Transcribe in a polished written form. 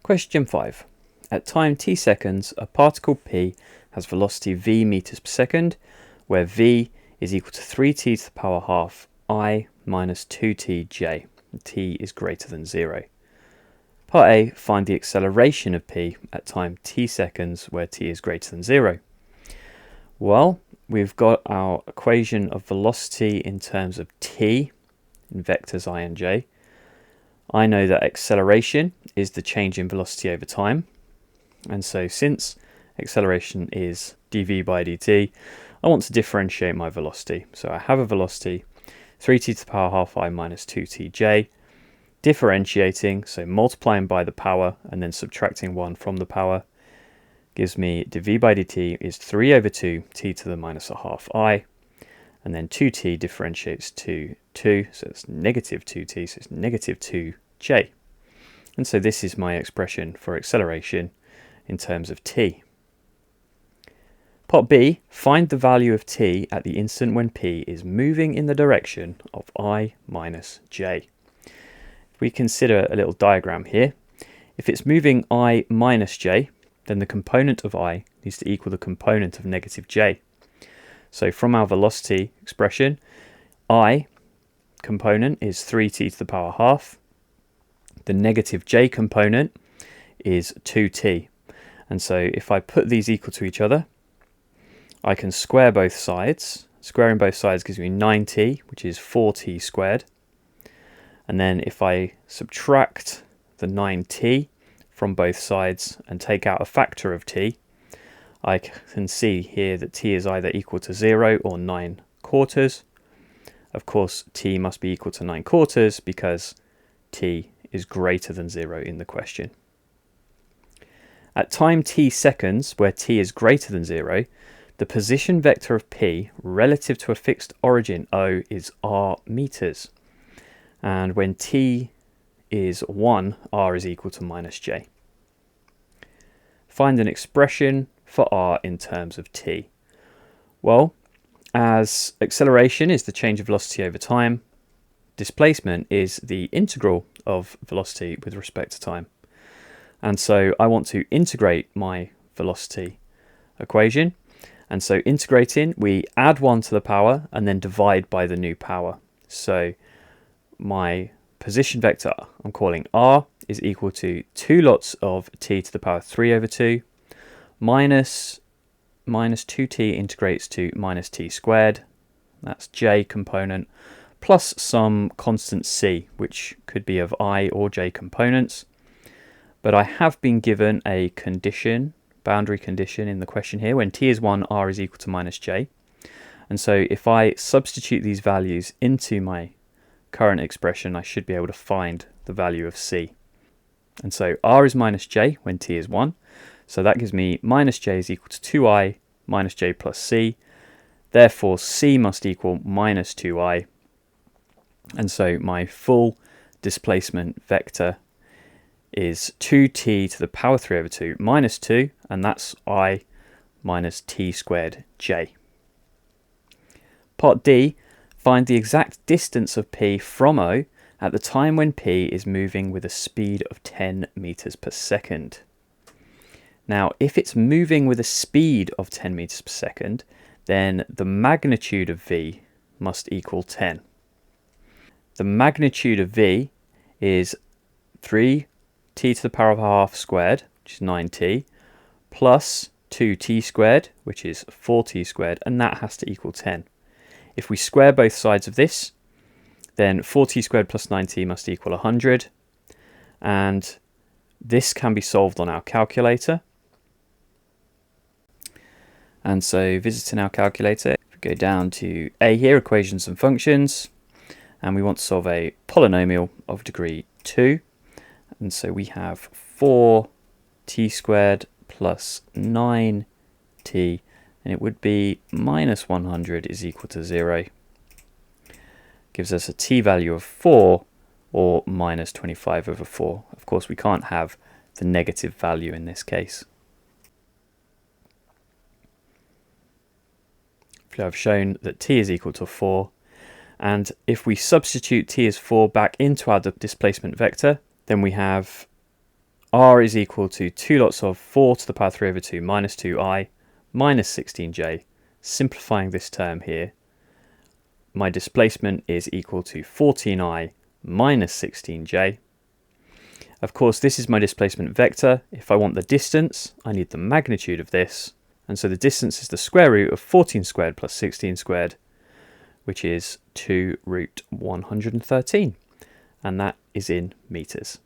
Question 5. At time t seconds, a particle P has velocity v meters per second, where v is equal to 3t to the power half I minus 2tj. T is greater than 0. Part A, find the acceleration of P at time t seconds, where t is greater than 0. Well, we've got our equation of velocity in terms of t, in vectors I and j. I know that acceleration is the change in velocity over time. And so since acceleration is dv by dt, I want to differentiate my velocity. So I have a velocity 3t to the power half I minus 2tj. Differentiating, so multiplying by the power and then subtracting 1 from the power, gives me dv by dt is 3 over 2 t to the minus a half I. And then 2t differentiates to 2, so it's negative 2t, so it's negative 2j. And so this is my expression for acceleration in terms of t. Part B, find the value of t at the instant when p is moving in the direction of I minus j. If we consider a little diagram here, if it's moving I minus j, then the component of I needs to equal the component of negative j. So from our velocity expression, I component is 3t to the power half. The negative j component is 2t. And so if I put these equal to each other, I can square both sides. Squaring both sides gives me 9t, which is 4t squared. And then if I subtract the 9t from both sides and take out a factor of t, I can see here that t is either equal to 0 or 9 quarters. Of course, t must be equal to 9 quarters because t is greater than 0 in the question. At time t seconds, where t is greater than 0, the position vector of p relative to a fixed origin O is r meters. And when t is 1, r is equal to minus j. Find an expression for r in terms of t. Well, as acceleration is the change of velocity over time, displacement is the integral of velocity with respect to time. And so I want to integrate my velocity equation. And so integrating, we add 1 to the power and then divide by the new power. So my position vector I'm calling r is equal to 2 lots of t to the power 3 over 2 minus 2t integrates to minus t squared. That's j component, plus some constant c, which could be of I or j components. But I have been given a condition, boundary condition in the question here. When t is 1, r is equal to minus j. And so if I substitute these values into my current expression, I should be able to find the value of c. And so r is minus j when t is 1. So that gives me minus j is equal to 2i minus j plus c. Therefore, c must equal minus 2i. And so my full displacement vector is 2t to the power 3 over 2 minus 2, and that's I minus t squared j. Part D, find the exact distance of P from O at the time when P is moving with a speed of 10 meters per second. Now, if it's moving with a speed of 10 meters per second, then the magnitude of V must equal 10. The magnitude of V is 3t to the power of a half squared, which is 9t, plus 2t squared, which is 4t squared, and that has to equal 10. If we square both sides of this, then 4t squared plus 9t must equal 100. And this can be solved on our calculator. And so visiting our calculator, we go down to A here, equations and functions. And we want to solve a polynomial of degree 2. And so we have 4t squared plus 9t, and it would be minus 100 is equal to 0. Gives us a t value of 4, or minus 25 over 4. Of course, we can't have the negative value in this case. I've shown that t is equal to 4, and if we substitute t as 4 back into our displacement vector, then we have r is equal to 2 lots of 4 to the power 3 over 2 minus 2i minus 16j. Simplifying this term here, my displacement is equal to 14i minus 16j. Of course, this is my displacement vector. If I want the distance, I need the magnitude of this. And so the distance is the square root of 14 squared plus 16 squared, which is 2 root 113. And that is in meters.